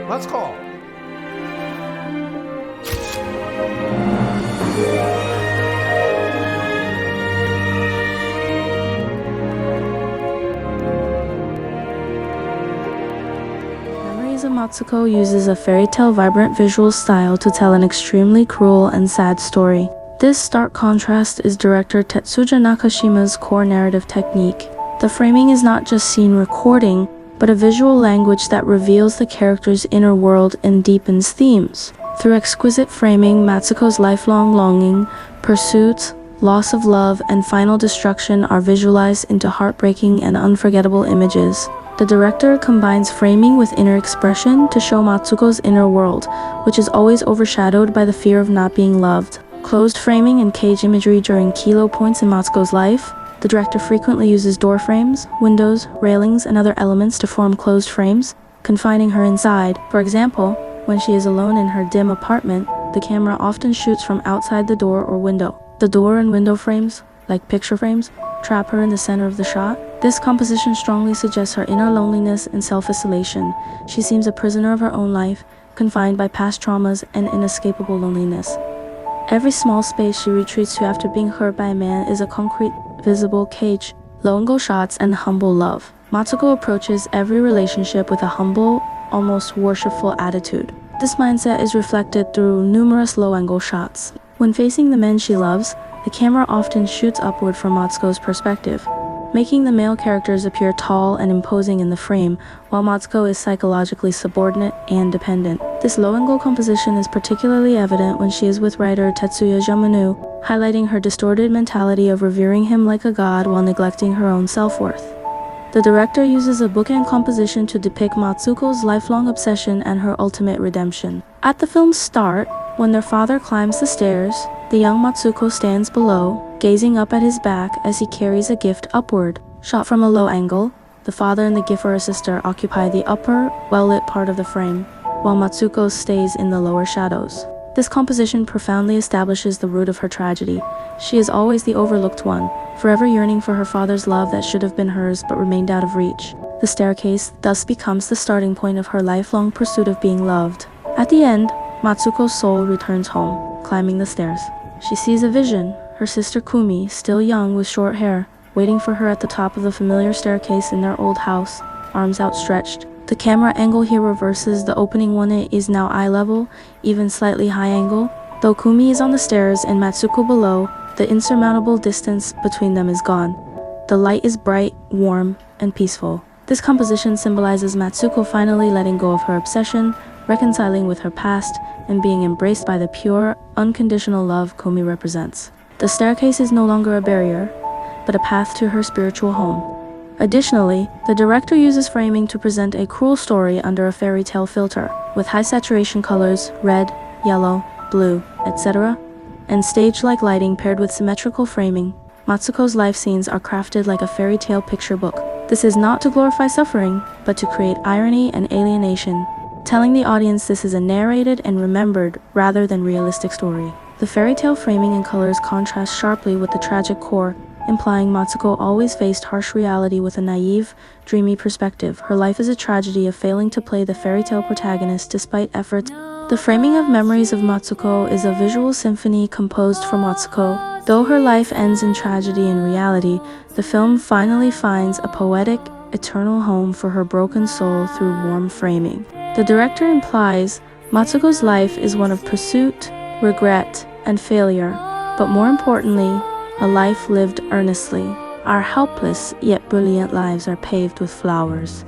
Matsuko. Memories of Matsuko uses a fairy tale vibrant visual style to tell an extremely cruel and sad story. This stark contrast is director Tetsuya Nakashima's core narrative technique. The framing is not just scene recording, but a visual language that reveals the character's inner world and deepens themes. Through exquisite framing, Matsuko's lifelong longing, pursuit, loss of love, and final destruction are visualized into heartbreaking and unforgettable images. The director combines framing with inner expression to show Matsuko's inner world, which is always overshadowed by the fear of not being loved. Closed framing and cage imagery during key low points in Matsuko's life. The director frequently uses door frames, windows, railings, and other elements to form closed frames, confining her inside. For example, when she is alone in her dim apartment, the camera often shoots from outside the door or window. The door and window frames, like picture frames, trap her in the center of the shot. This composition strongly suggests her inner loneliness and self-isolation. She seems a prisoner of her own life, confined by past traumas and inescapable loneliness. Every small space she retreats to after being hurt by a man is a concrete, visible cage, low-angle shots, and humble love. Matsuko approaches every relationship with a humble, almost worshipful attitude. This mindset is reflected through numerous low-angle shots. When facing the men she loves, the camera often shoots upward from Matsuko's perspective, making the male characters appear tall and imposing in the frame, while Matsuko is psychologically subordinate and dependent. This low-angle composition is particularly evident when she is with writer Tetsuya Yamano, highlighting her distorted mentality of revering him like a god while neglecting her own self-worth. The director uses a bookend composition to depict Matsuko's lifelong obsession and her ultimate redemption. At the film's start, when their father climbs the stairs, the young Matsuko stands below, gazing up at his back as he carries a gift upward. Shot from a low angle, the father and the gift sister occupy the upper, well-lit part of the frame, while Matsuko stays in the lower shadows. This composition profoundly establishes the root of her tragedy. She is always the overlooked one, forever yearning for her father's love that should have been hers but remained out of reach. The staircase thus becomes the starting point of her lifelong pursuit of being loved. At the end, Matsuko's soul returns home, climbing the stairs. She sees a vision, her sister Kumi, still young with short hair, waiting for her at the top of the familiar staircase in their old house, arms outstretched. The camera angle here reverses. The opening one is now eye level, even slightly high angle. Though Kumi is on the stairs and Matsuko below, the insurmountable distance between them is gone. The light is bright, warm, and peaceful. This composition symbolizes Matsuko finally letting go of her obsession, reconciling with her past, and being embraced by the pure, unconditional love Kumi represents. The staircase is no longer a barrier, but a path to her spiritual home. Additionally, the director uses framing to present a cruel story under a fairy tale filter, with high saturation colors, red, yellow, blue, etc., and stage-like lighting paired with symmetrical framing. Matsuko's life scenes are crafted like a fairy tale picture book. This is not to glorify suffering, but to create irony and alienation, telling the audience this is a narrated and remembered rather than realistic story. The fairy tale framing and colors contrast sharply with the tragic core, implying Matsuko always faced harsh reality with a naive, dreamy perspective. Her life is a tragedy of failing to play the fairy tale protagonist despite efforts. The framing of Memories of Matsuko is a visual symphony composed for Matsuko. Though her life ends in tragedy and reality, the film finally finds a poetic, eternal home for her broken soul through warm framing. The director implies Matsuko's life is one of pursuit, regret, and failure, but more importantly, a life lived earnestly. Our helpless yet brilliant lives are paved with flowers.